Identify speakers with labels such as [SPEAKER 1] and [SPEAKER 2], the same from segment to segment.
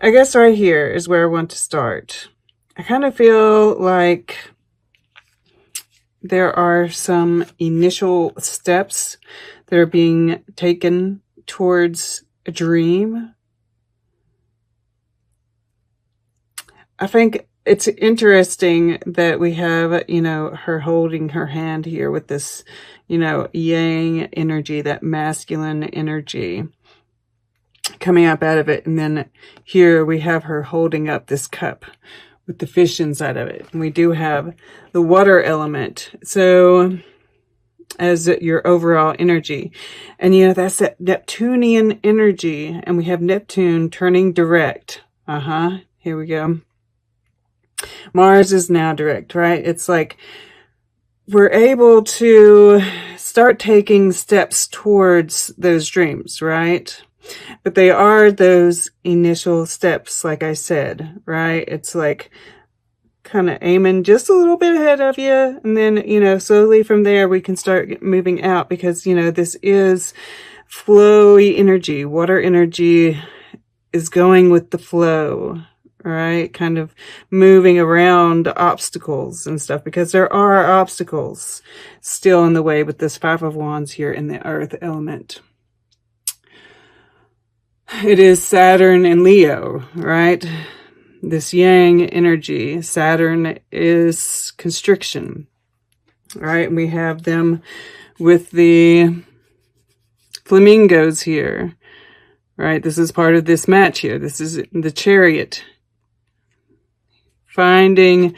[SPEAKER 1] I guess right here is where I want to start. I kind of feel like there are some initial steps that are being taken towards a dream. I think it's interesting that we have, her holding her hand here with this, yang energy, that masculine energy coming up out of it. And then here we have her holding up this cup with the fish inside of it. And we do have the water element. So as your overall energy. And that's that Neptunian energy. And we have Neptune turning direct. Here we go. Mars is now direct, right? It's like we're able to start taking steps towards those dreams, right? But they are those initial steps, like I said, right? It's like kind of aiming just a little bit ahead of you. And then, slowly from there, we can start moving out because, this is flowy energy. Water energy is going with the flow, right? Kind of moving around obstacles and stuff because there are obstacles still in the way with this Five of Wands here in the earth element. It is Saturn and Leo, right? This yang energy. Saturn is constriction, right? And we have them with the flamingos here, right? This is part of this match here. This is the Chariot. Finding,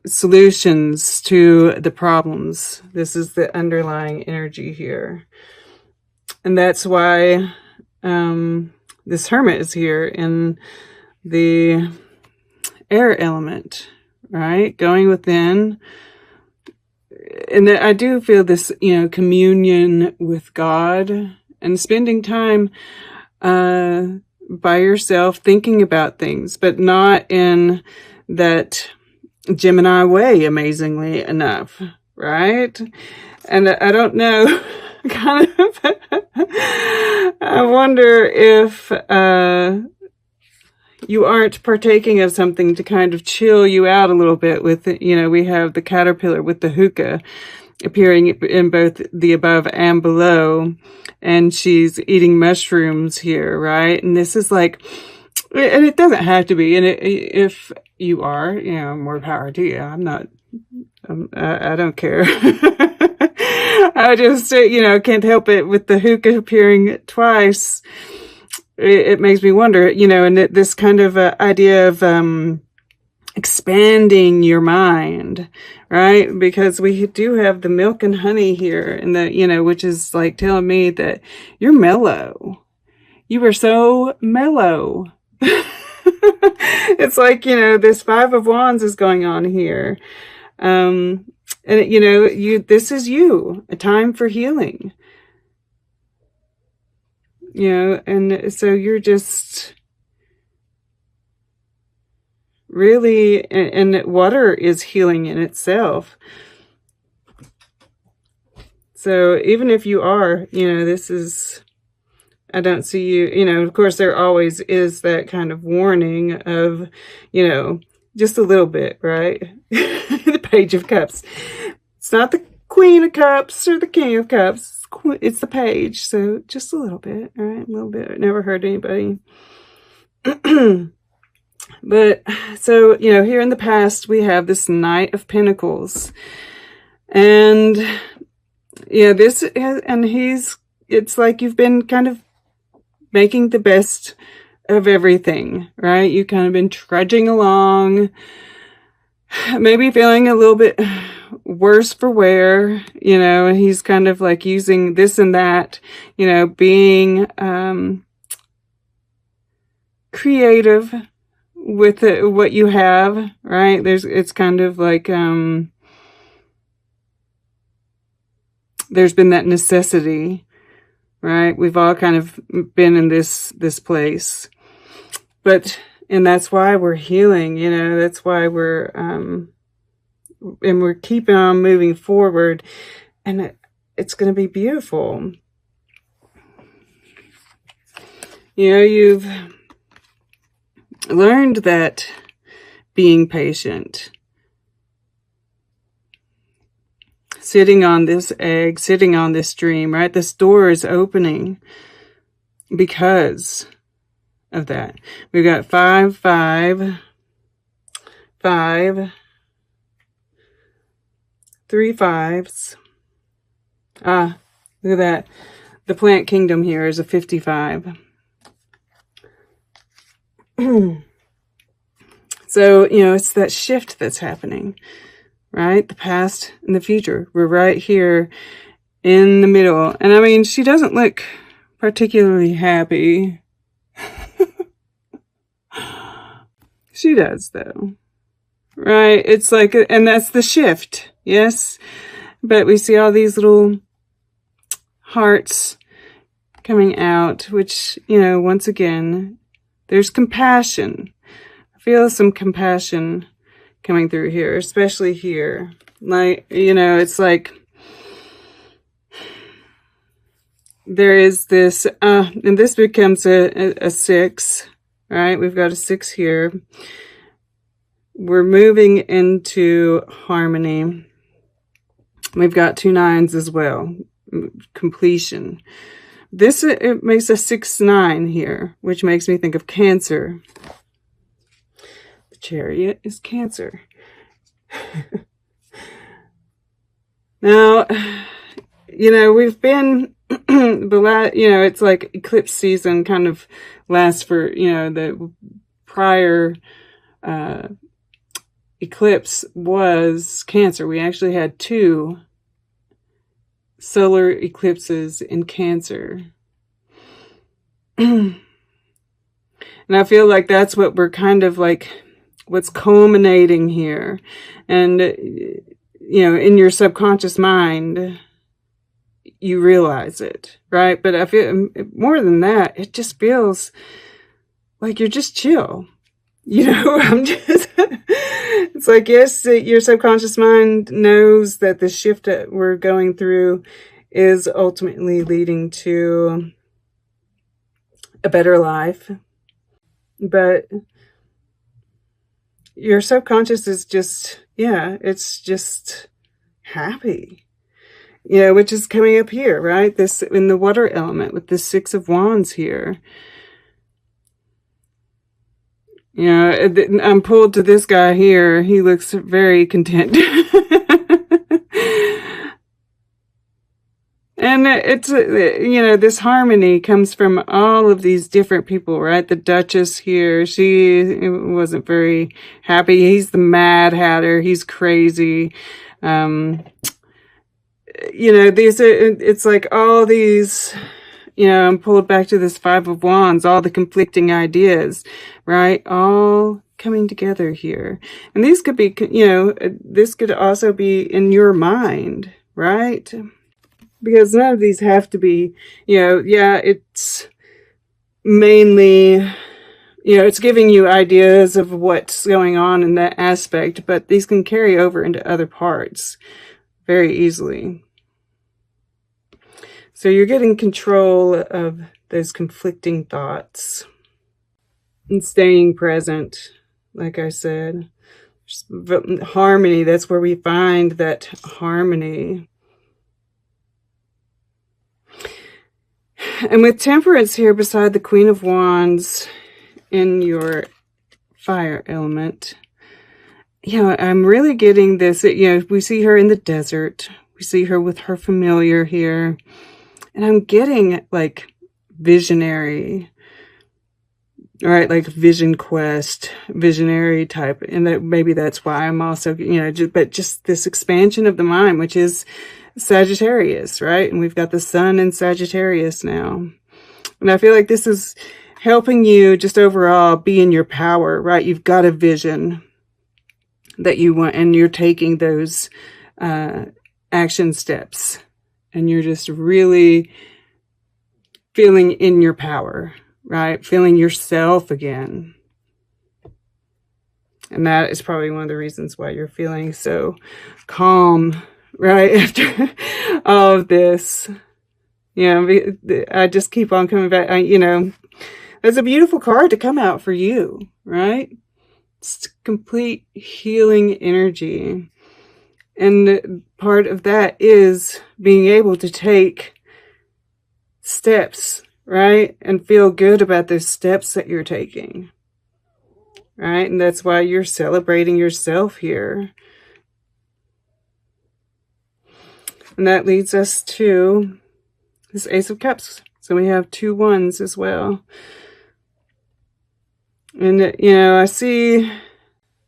[SPEAKER 1] solutions to the problems. This is the underlying energy here. And that's why this Hermit is here in the air element, right? Going within. And I do feel this, communion with God and spending time by yourself thinking about things, but not in that Gemini way, amazingly enough, right? And I don't know, kind of, I wonder if you aren't partaking of something to kind of chill you out a little bit with, we have the caterpillar with the hookah appearing in both the above and below, and she's eating mushrooms here, right? And this is like, and it doesn't have to be, and if you are, more power to you. I'm not, I don't care. I just, can't help it with the hookah appearing twice. It makes me wonder, and this kind of idea of expanding your mind, right? Because we do have the milk and honey here, and which is like telling me that you're mellow. You are so mellow. It's like, this Five of Wands is going on here. And this is you, a time for healing. And so you're just really, and water is healing in itself. So even if you are, this is, I don't see you, of course there always is that kind of warning of, just a little bit, right? The Page of Cups. It's not the Queen of Cups or the King of Cups. It's the Page. So just a little bit, all right? A little bit. It never hurt anybody. But so, here in the past, we have this Knight of Pentacles. And it's like you've been kind of making the best of everything, right? You've kind of been trudging along, maybe feeling a little bit worse for wear, and he's kind of like using this and that, being creative with what you have, right? It's kind of like there's been that necessity, right? We've all kind of been in this place, and that's why we're healing, that's why we're and we're keeping on moving forward, and it's going to be beautiful. You've learned that being patient, sitting on this egg, sitting on this dream, right? This door is opening because of that. We've got 5, 5, 5, 3 5s. Ah, look at that. The plant kingdom here is a 55. So, it's that shift that's happening, right? The past and the future. We're right here in the middle. And I mean, she doesn't look particularly happy. She does, though. Right? It's like, and that's the shift. Yes. But we see all these little hearts coming out, which, once again, there's compassion. I feel some compassion coming through here, especially here. Like, it's like there is this, and this becomes a 6, right? We've got a 6 here. We're moving into harmony. We've got 2 9s as well. Completion. This, it makes a 6 9 here, which makes me think of Cancer. The Chariot is Cancer. Now, we've been it's like eclipse season kind of lasts for, the prior eclipse was Cancer. We actually had 2 solar eclipses in Cancer. And I feel like that's what we're kind of like, what's culminating here. And, in your subconscious mind, you realize it, right? But I feel more than that, it just feels like you're just chill. It's like, yes, your subconscious mind knows that the shift that we're going through is ultimately leading to a better life. But your subconscious is just, it's just happy, which is coming up here, right? This in the water element with the 6 of Wands here. I'm pulled to this guy here. He looks very content. And it's, this harmony comes from all of these different people, right? The Duchess here, she wasn't very happy. He's the Mad Hatter. He's crazy. It's like all these, I'm pulled back to this 5 of Wands, all the conflicting ideas, right? All coming together here. And these could be, this could also be in your mind, right? Because none of these have to be, it's mainly, it's giving you ideas of what's going on in that aspect, but these can carry over into other parts very easily. So you're getting control of those conflicting thoughts and staying present, like I said. Harmony, that's where we find that harmony. And with Temperance here beside the Queen of Wands in your fire element, I'm really getting this, we see her in the desert. We see her with her familiar here. And I'm getting like visionary, right? Like vision quest, visionary type. And that maybe that's why I'm also, but just this expansion of the mind, which is Sagittarius, right? And we've got the sun in Sagittarius now. And I feel like this is helping you just overall be in your power, right? You've got a vision that you want, and you're taking those action steps, and you're just really feeling in your power, right? Feeling yourself again. And that is probably one of the reasons why you're feeling so calm, right? After all of this, I just keep on coming back. It's a beautiful card to come out for you, right? It's complete healing energy. And part of that is being able to take steps, right? And feel good about those steps that you're taking, right? And that's why you're celebrating yourself here. And that leads us to this Ace of Cups. So we have 2 wands as well. And, I see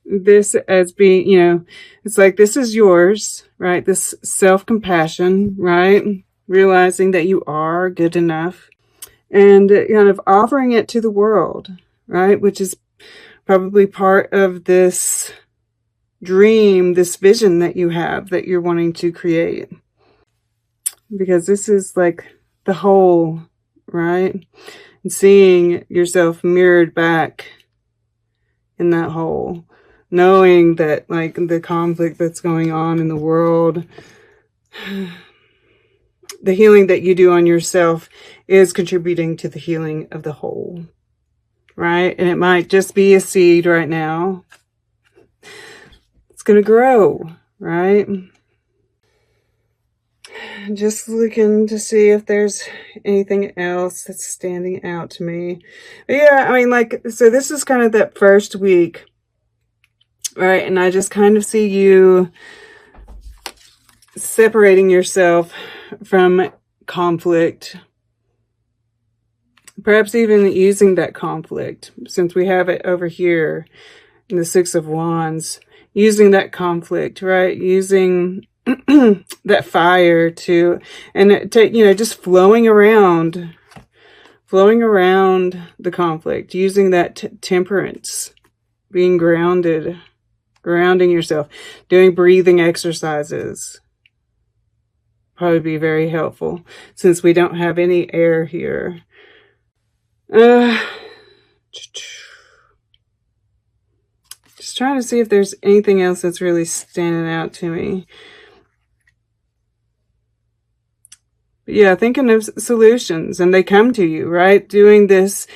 [SPEAKER 1] this as being, it's like this is yours, right? This self-compassion, right? Realizing that you are good enough and kind of offering it to the world, right? Which is probably part of this dream, this vision that you have that you're wanting to create. Because this is like the whole, right? And seeing yourself mirrored back in that whole, knowing that like the conflict that's going on in the world, the healing that you do on yourself is contributing to the healing of the whole, right? And it might just be a seed right now. It's going to grow, right? Just looking to see if there's anything else that's standing out to me. But yeah, I mean, like, so this is kind of that first week, right? And I just kind of see you separating yourself from conflict. Perhaps even using that conflict, since we have it over here in the 6 of Wands, using that conflict, right? Using that fire to, and to, just flowing around the conflict, using that temperance, being grounded, grounding yourself, doing breathing exercises. Probably be very helpful since we don't have any air here. Just trying to see if there's anything else that's really standing out to me. But yeah, thinking of solutions, and they come to you, right? Doing this,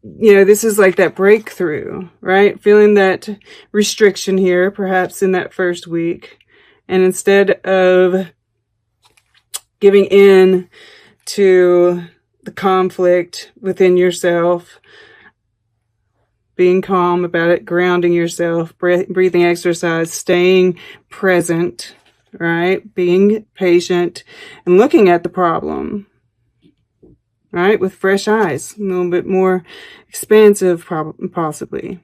[SPEAKER 1] this is like that breakthrough, right? Feeling that restriction here, perhaps in that first week. And instead of giving in to the conflict within yourself, being calm about it, grounding yourself, breathing exercise, staying present, right? Being patient and looking at the problem, right? With fresh eyes, a little bit more expansive, possibly.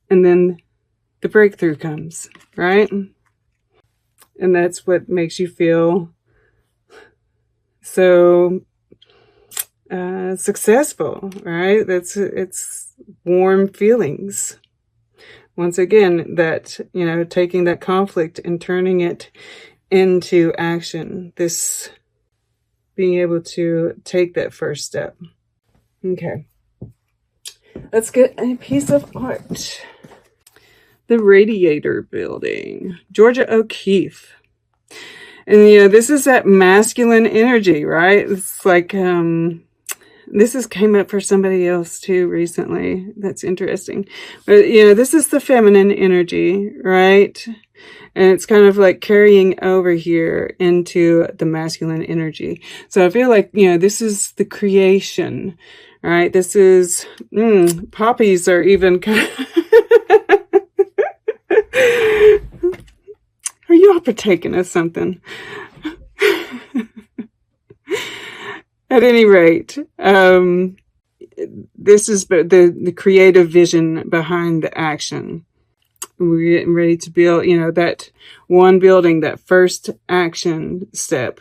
[SPEAKER 1] And then the breakthrough comes, right? And that's what makes you feel so successful, right? It's warm feelings. Once again, that, taking that conflict and turning it into action. This being able to take that first step. Okay. Let's get a piece of art. The Radiator Building, Georgia O'Keeffe. And, this is that masculine energy, right? It's like, this came up for somebody else too recently. That's interesting. But, this is the feminine energy, right? And it's kind of like carrying over here into the masculine energy. So I feel like, this is the creation, right? This is, poppies are even kind of are you all partaking of something? At any rate, this is the creative vision behind the action. We're getting ready to build, that one building, that first action step.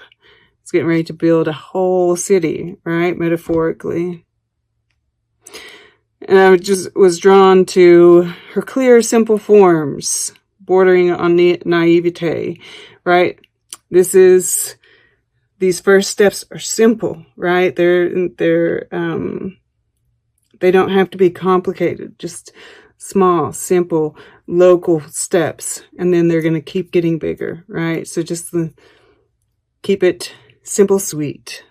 [SPEAKER 1] It's getting ready to build a whole city, right? Metaphorically. And I just was drawn to her clear, simple forms, bordering on naivete, right? These first steps are simple, right? They don't have to be complicated, just small, simple, local steps. And then they're going to keep getting bigger, right? So just keep it simple, sweet.